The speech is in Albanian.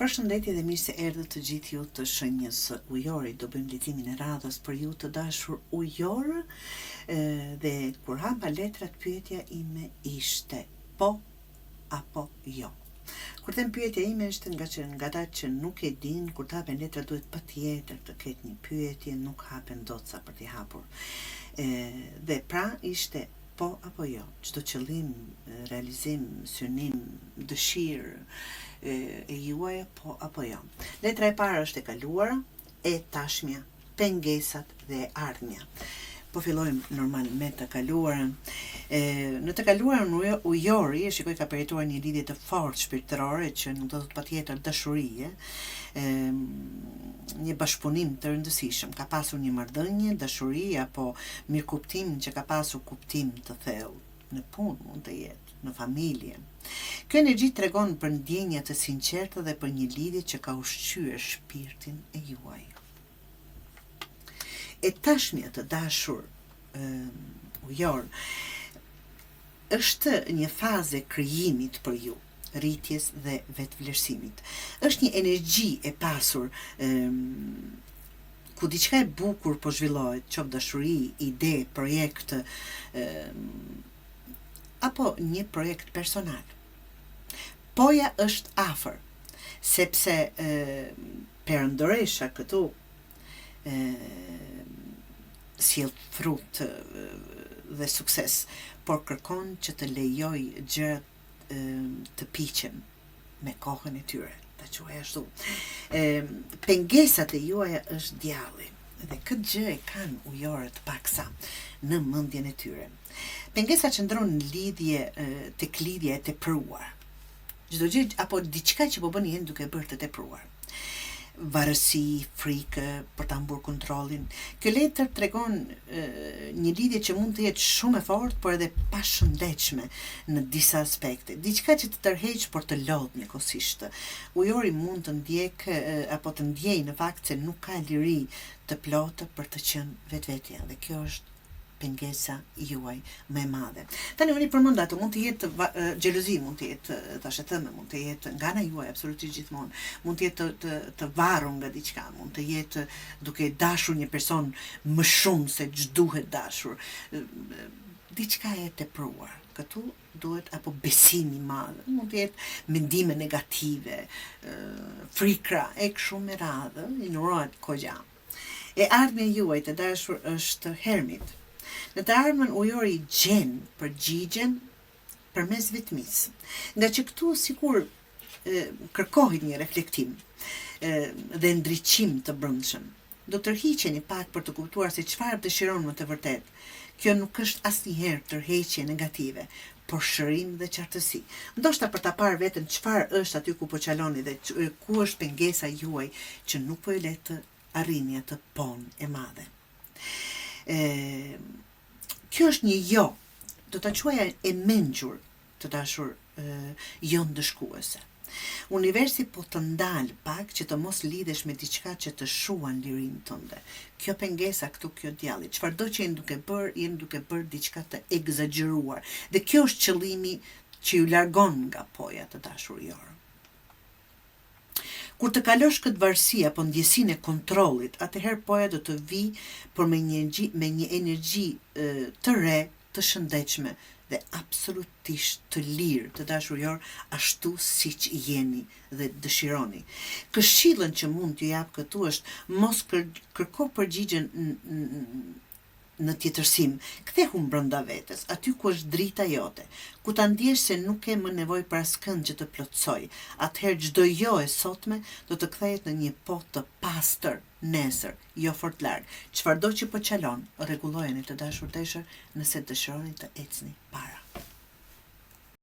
Përshëndetje dhe mirë se erdhët të gjithë ju të shenjës ujori. Do bëjmë leximin e radhës për ju të dashur ujor, dhe kur hapa letrat pyetja ime ishte po apo jo. Kur them pyetja ime është nga ata që nuk e din, kur të hapen letra duhet patjetër të ketë një pyetje, nuk hapen doca për t'i hapur. Dhe pra ishte po apo jo, çdo qëllim, realizim, synim, dëshirë e juaja, po apo jo. Letra e para është e kaluara, e tashmja, pengesat dhe e ardhmja. Po fillojmë normal me të kaluarën. Në të kaluarën ujori e shikoj ka përjetuar një lidhje të fortë shpirtërore që nuk do të thotë patjetër dashurie, një bashkëpunim të rëndësishëm. Ka pasur një marrëdhënie, dashuri apo mirëkuptim që ka pasur kuptim të thellë. Në punë mund të jetë, në familje. Kjo energji tregon për ndjenja të sinqerta dhe për një lidhje që ka ushqyer shpirtin e juaj. E tashmja të dashur ujor është një fazë krijimit për ju, rritjes dhe vetvlerësimit. Është një energji e pasur ku diçka e bukur po zhvillohet, qoftë dashuri, ide, projekt, apo një projekt personal. Poja është afër, sepse perëndoresha këtu sjell frut dhe sukses, por kërkon që të lejoj gjërat të piqen me kohën e tyre, ta quaj ashtu. Pengesat e juaja është djalli, dhe këtë gjë e kanë ujorët paksa në mendjen e tyre. Pengesa qëndron në lidhje tek lidhja e tepruar. Çdo gjë apo diçka që po bën jeni duke bërë të tepruar. Varësi, frikë për ta mburë kontrollin. Kjo letër tregon një lidhje që mund të jetë shumë e fortë, por edhe pashëndetshme në disa aspekte. Diçka që të tërheq por të lodh njëkohësisht. Ujori mund të ndjek apo të ndjej në fakt se nuk ka liri të plotë për të qenë vetvetja, dhe kjo është pengesa juaj më e madhe. Tani unë i përmend ato, mund të jetë xhelozi, mund të jetë thashë thëme, mund të jetë nga ana juaj absolutisht gjithmonë, mund të jetë të varur nga diçka, mund të jetë duke dashur një person më shumë se ç'duhet dashur. Diçka e tepruar. Këtu duhet apo besimi i madh, mund të jetë mendime negative, frikra e kështu me radhë, ignorohet kogja. E ardhmja juaj të dashur është hermit. Në të ardhmen ujori gjen përgjigjen përmes vetmisë. Nga që këtu sikur kërkohet një reflektim dhe ndriçim të brendshëm. Do tërhiqeni pak për të kuptuar se çfarë dëshiron më të vërtet. Kjo nuk është asnjëherë tërheqje negative, por shërim dhe qartësi. Ndoshta për ta parë veten çfarë është aty ku po çaloni dhe ku është pengesa juaj që nuk po e le të arrini atë pon e madhe. Kjo është një jo, do ta quaja e mençur, të dashur, jo ndëshkuese. Universi po të ndal pak që të mos lidhesh me diçka që të shuan lirinë tënde. Kjo pengesa këtu, kjo djalli, çfarëdo që jeni duke bërë diçka të egzageruar. Dhe kjo është qëllimi që ju largon nga poja të dashur jorë. Kur të kalosh këtë varësi apo ndjesinë e kontrollit, atëherë poja do të vijë por me një energji të re, të shëndetshme dhe absolutisht të lirë, të dashur jorë, ashtu siç jeni dhe dëshironi. Këshillën që mund t'ju jap këtu është mos kërko përgjigjen në tjetërsim, kthehu brenda vetes, aty ku është drita jote, ku ta ndjesh se nuk ke më nevojë për askënd që të plotësoj. Atëherë çdo jo e sotme do të kthehet në një po të pastër nesër, jo fort larg. Çfarëdo që po çalon, rregullojeni të dashur deshër nëse dëshironi të ecni para.